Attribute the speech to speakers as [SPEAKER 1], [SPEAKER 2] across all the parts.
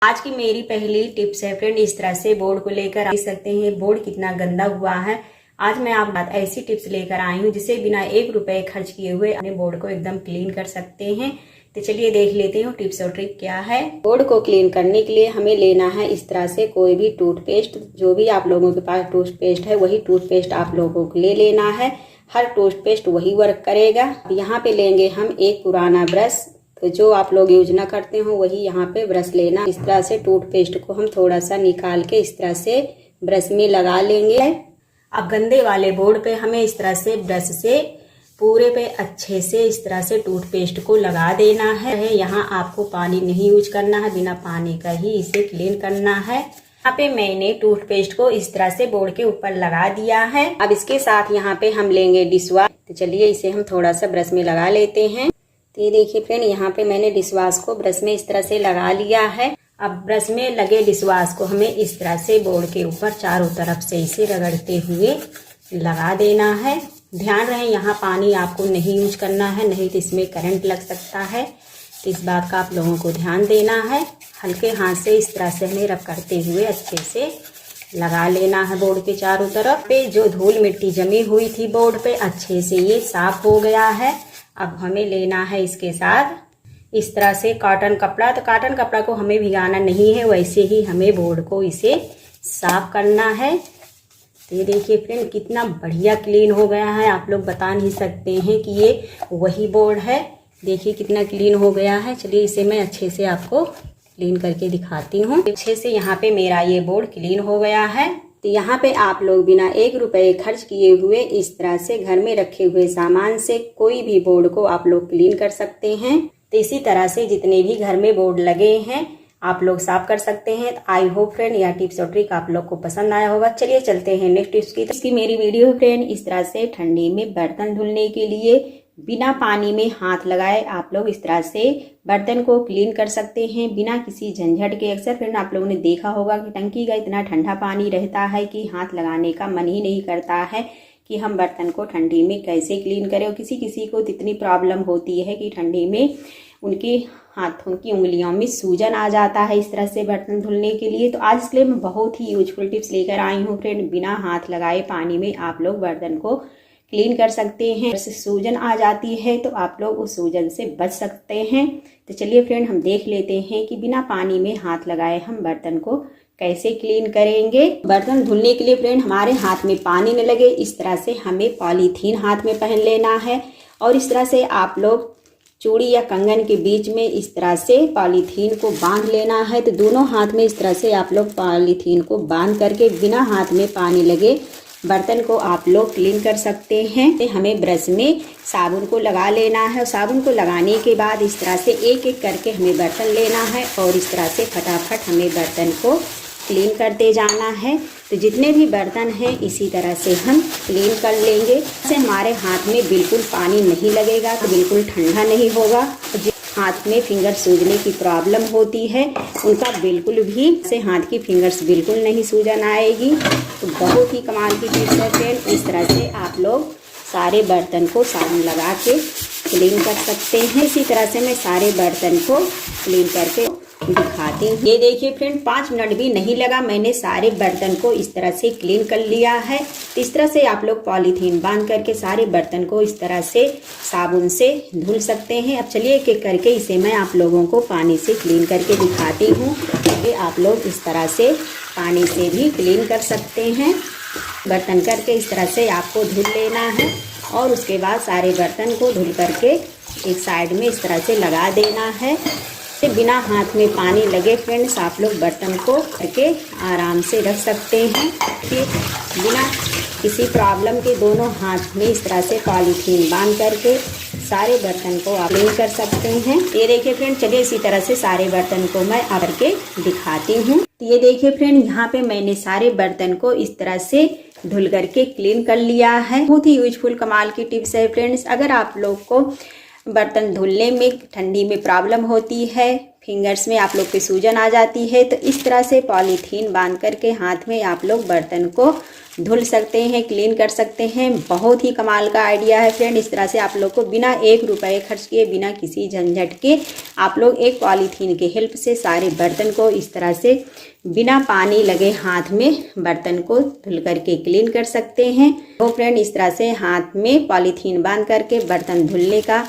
[SPEAKER 1] आज की मेरी पहली टिप्स है फ्रेंड, इस तरह से बोर्ड को लेकर आ सकते हैं। बोर्ड कितना गंदा हुआ है। आज मैं आप ऐसी टिप्स लेकर आई हूँ जिसे बिना 1 रुपए खर्च किए हुए अपने बोर्ड को एकदम क्लीन कर सकते हैं। तो चलिए देख लेते हैं टिप्स और ट्रिक क्या है। बोर्ड को क्लीन करने के लिए हमें लेना है इस तरह से कोई भी टूथपेस्ट। जो भी आप लोगों के पास टूथपेस्ट है वही टूथपेस्ट आप लोगों को ले लेना है। हर टूथपेस्ट वही वर्क करेगा। यहाँ पे लेंगे हम एक पुराना ब्रश, तो जो आप लोग यूज ना करते हो वही यहाँ पे ब्रश लेना। इस तरह से टूथपेस्ट को हम थोड़ा सा निकाल के इस तरह से ब्रश में लगा लेंगे। अब गंदे वाले बोर्ड पे हमें इस तरह से ब्रश से पूरे पे अच्छे से इस तरह से टूथपेस्ट को लगा देना है। यहाँ आपको पानी नहीं यूज करना है, बिना पानी का ही इसे क्लीन करना है। यहाँ पे मैंने टूथपेस्ट को इस तरह से बोर्ड के ऊपर लगा दिया है। अब इसके साथ यहाँ पे हम लेंगे डिशवॉश। तो चलिए इसे हम थोड़ा सा ब्रश में लगा लेते हैं। तो ये देखिए फ्रेंड, यहाँ पे मैंने डिशवॉश को ब्रश में इस तरह से लगा लिया है। अब ब्रश में लगे डिशवॉश को हमें इस तरह से बोर्ड के ऊपर चारों तरफ से इसे रगड़ते हुए लगा देना है। ध्यान रहे यहाँ पानी आपको नहीं यूज करना है, नहीं तो इसमें करंट लग सकता है। तो इस बात का आप लोगों को ध्यान देना है। हल्के हाथ से इस तरह से हमें रब करते हुए अच्छे से लगा लेना है बोर्ड के चारों तरफ। पे जो धूल मिट्टी जमी हुई थी बोर्ड पे अच्छे से ये साफ हो गया है। अब हमें लेना है इसके साथ इस तरह से कॉटन कपड़ा। तो कॉटन कपड़ा को हमें भिगाना नहीं है, वैसे ही हमें बोर्ड को इसे साफ करना है। तो ये देखिए फ्रेंड कितना बढ़िया क्लीन हो गया है। आप लोग बता नहीं सकते हैं कि ये वही बोर्ड है। देखिए कितना क्लीन हो गया है। चलिए इसे मैं अच्छे से आपको क्लीन करके दिखाती हूँ। अच्छे से यहाँ पे मेरा ये बोर्ड क्लीन हो गया है। तो यहाँ पे आप लोग बिना 1 रुपए खर्च किए हुए इस तरह से घर में रखे हुए सामान से कोई भी बोर्ड को आप लोग क्लीन कर सकते हैं। तो इसी तरह से जितने भी घर में बोर्ड लगे हैं आप लोग साफ कर सकते हैं। तो आई होप फ्रेंड यह टिप्स और ट्रिक आप लोग को पसंद आया होगा। चलिए चलते हैं नेक्स्ट टिप्स की। इसकी मेरी वीडियो फ्रेंड इस तरह से ठंडी में बर्तन धुलने के लिए बिना पानी में हाथ लगाए आप लोग इस तरह से बर्तन को क्लीन कर सकते हैं बिना किसी झंझट के। अक्सर फ्रेंड आप लोगों ने देखा होगा कि टंकी का इतना ठंडा पानी रहता है कि हाथ लगाने का मन ही नहीं करता है कि हम बर्तन को ठंडी में कैसे क्लीन करें। और किसी किसी को इतनी प्रॉब्लम होती है कि ठंडी में उनके हाथों की उंगलियों में सूजन आ जाता है इस तरह से बर्तन धुलने के लिए। तो आज इसलिए मैं बहुत ही यूजफुल टिप्स लेकर आई हूँ फ्रेंड। बिना हाथ लगाए पानी में आप लोग बर्तन को क्लीन कर सकते हैं। जैसे सूजन आ जाती है तो आप लोग उस सूजन से बच सकते हैं। तो चलिए फ्रेंड हम देख लेते हैं कि बिना पानी में हाथ लगाए हम बर्तन को कैसे क्लीन करेंगे। बर्तन धुलने के लिए फ्रेंड हमारे हाथ में पानी न लगे इस तरह से हमें पॉलीथीन हाथ में पहन लेना है। और इस तरह से आप लोग चूड़ी या कंगन के बीच में इस तरह से पॉलीथीन को बांध लेना है। तो दोनों हाथ में इस तरह से आप लोग पॉलीथीन को बांध करके बिना हाथ में पानी लगे बर्तन को आप लोग क्लीन कर सकते हैं। हमें ब्रश में साबुन को लगा लेना है और साबुन को लगाने के बाद इस तरह से एक एक करके हमें बर्तन लेना है और इस तरह से फटाफट हमें बर्तन को क्लीन करते जाना है। तो जितने भी बर्तन हैं इसी तरह से हम क्लीन कर लेंगे। इससे हमारे हाथ में बिल्कुल पानी नहीं लगेगा, तो बिल्कुल ठंडा नहीं होगा। हाथ में फिंगर सूजने की प्रॉब्लम होती है उनका बिल्कुल भी से हाथ की फिंगर्स बिल्कुल नहीं सूजन आएगी। तो बहुत ही कमाल की टिप्स है फ्रेंड। इस तरह से आप लोग सारे बर्तन को साबुन लगा के क्लीन कर सकते हैं। इसी तरह से मैं सारे बर्तन को क्लीन करके दिखाती हूँ। ये देखिए फ्रेंड 5 मिनट भी नहीं लगा, मैंने सारे बर्तन को इस तरह से क्लीन कर लिया है। इस तरह से आप लोग पॉलीथीन बांध करके सारे बर्तन को इस तरह से साबुन से धुल सकते हैं। अब चलिए एक एक करके इसे मैं आप लोगों को पानी से क्लीन करके दिखाती हूँ कि आप लोग इस तरह से पानी से भी क्लीन कर सकते हैं। बर्तन करके इस तरह से आपको धुल लेना है और उसके बाद सारे बर्तन को धुल करके एक साइड में इस तरह से लगा देना है। बिना हाथ में पानी लगे फ्रेंड्स आप लोग बर्तन को करके आराम से रख सकते हैं। फिर बिना किसी प्रॉब्लम के दोनों हाथ में इस तरह से पॉलीथीन बांध करके सारे बर्तन को आप क्लीन कर सकते हैं। ये देखिए फ्रेंड, चलिए इसी तरह से सारे बर्तन को मैं करके दिखाती हूँ। ये देखिए फ्रेंड, यहाँ पे मैंने सारे बर्तन को इस तरह से धुल करके क्लीन कर लिया है। बहुत ही यूजफुल कमाल की टिप्स है फ्रेंड्स। अगर आप लोग को बर्तन धुलने में ठंडी में प्रॉब्लम होती है, फिंगर्स में आप लोग पे सूजन आ जाती है, तो इस तरह से पॉलीथीन बांध करके हाथ में आप लोग बर्तन को धुल सकते हैं, क्लीन कर सकते हैं। बहुत ही कमाल का आइडिया है फ्रेंड। इस तरह से आप लोग को बिना 1 रुपये खर्च किए, बिना किसी झंझट के आप लोग एक पॉलीथीन के हेल्प से सारे बर्तन को इस तरह से बिना पानी लगे हाथ में बर्तन को धुल करके क्लीन कर सकते हैं। तो फ्रेंड इस तरह से हाथ में पॉलीथीन बांध करके बर्तन धुलने का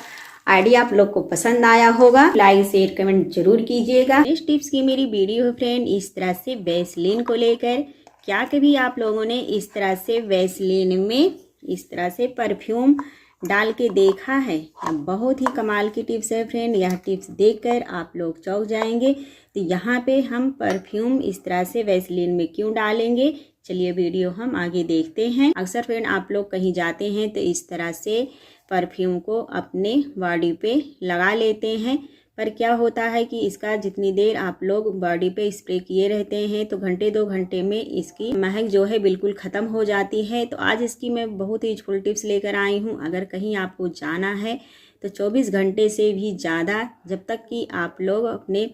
[SPEAKER 1] आइडिया आप लोग को पसंद आया होगा। लाइक शेयर कमेंट जरूर कीजिएगा। इस टिप्स की मेरी वीडियो है फ्रेंड इस तरह से वैसलीन को लेकर। क्या कभी आप लोगों ने इस तरह से वैसलीन में इस तरह से परफ्यूम डाल के देखा है? बहुत ही कमाल की टिप्स है फ्रेंड। यह टिप्स देखकर आप लोग चौंक जाएंगे। तो यहाँ पे हम परफ्यूम इस तरह से वैसलीन में क्यों डालेंगे, चलिए वीडियो हम आगे देखते हैं। अक्सर फ्रेंड आप लोग कहीं जाते हैं तो इस तरह से परफ्यूम को अपने बॉडी पे लगा लेते हैं, पर क्या होता है कि इसका जितनी देर आप लोग बॉडी पे स्प्रे किए रहते हैं तो घंटे 2 घंटे में इसकी महक जो है बिल्कुल ख़त्म हो जाती है। तो आज इसकी मैं बहुत ही यूजफुल टिप्स लेकर आई हूँ। अगर कहीं आपको जाना है तो 24 घंटे से भी ज़्यादा जब तक कि आप लोग अपने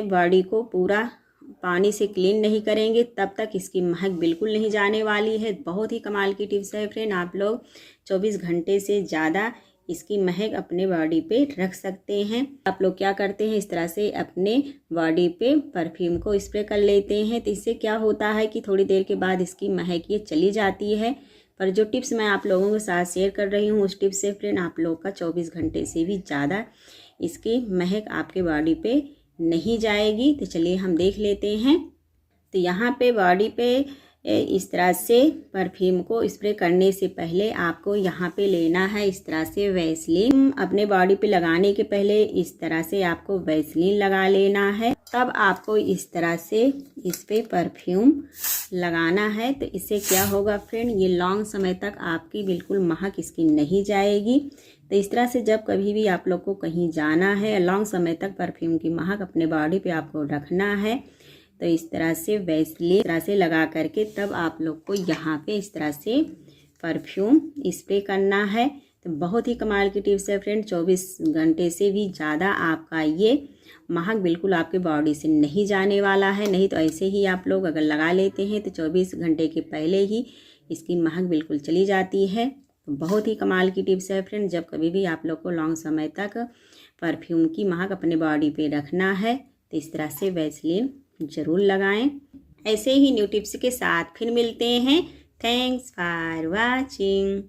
[SPEAKER 1] बॉडी को पूरा पानी से क्लीन नहीं करेंगे तब तक इसकी महक बिल्कुल नहीं जाने वाली है। बहुत ही कमाल की टिप्स है फ्रेंड। आप लोग 24 घंटे से ज़्यादा इसकी महक अपने बॉडी पे रख सकते हैं। आप लोग क्या करते हैं, इस तरह से अपने बॉडी पे परफ्यूम को स्प्रे कर लेते हैं। तो इससे क्या होता है कि थोड़ी देर के बाद इसकी महक ये चली जाती है। पर जो टिप्स मैं आप लोगों के साथ शेयर कर रही हूँ उस टिप्स से फ्रेंड आप लोग का 24 घंटे से भी ज़्यादा इसकी महक आपके बॉडी पे नहीं जाएगी। तो चलिए हम देख लेते हैं। तो यहाँ पे बॉडी पे इस तरह से परफ्यूम को स्प्रे करने से पहले आपको यहाँ पे लेना है इस तरह से वैसलीन। अपने बॉडी पे लगाने के पहले इस तरह से आपको वैसलीन लगा लेना है, तब आपको इस तरह से इस पे परफ्यूम लगाना है। तो इससे क्या होगा फ्रेंड, ये लॉन्ग समय तक आपकी बिल्कुल महक इसकी नहीं जाएगी। तो इस तरह से जब कभी भी आप लोग को कहीं जाना है, लॉन्ग समय तक परफ्यूम की महक अपने बॉडी पे आपको रखना है, तो इस तरह से वैसलीन इस तरह से लगा करके तब आप लोग को यहाँ पे इस तरह से परफ्यूम स्प्रे करना है। तो बहुत ही कमाल की टिप्स है फ्रेंड। 24 घंटे से भी ज़्यादा आपका ये महक बिल्कुल आपके बॉडी से नहीं जाने वाला है। नहीं तो ऐसे ही आप लोग अगर लगा लेते हैं तो 24 घंटे के पहले ही इसकी महक बिल्कुल चली जाती है। बहुत ही कमाल की टिप्स है फ्रेंड। जब कभी भी आप लोग को लॉन्ग समय तक परफ्यूम की महक अपने बॉडी पे रखना है तो इस तरह से वैसलीन ज़रूर लगाएं। ऐसे ही न्यू टिप्स के साथ फिर मिलते हैं। Thanks for watching.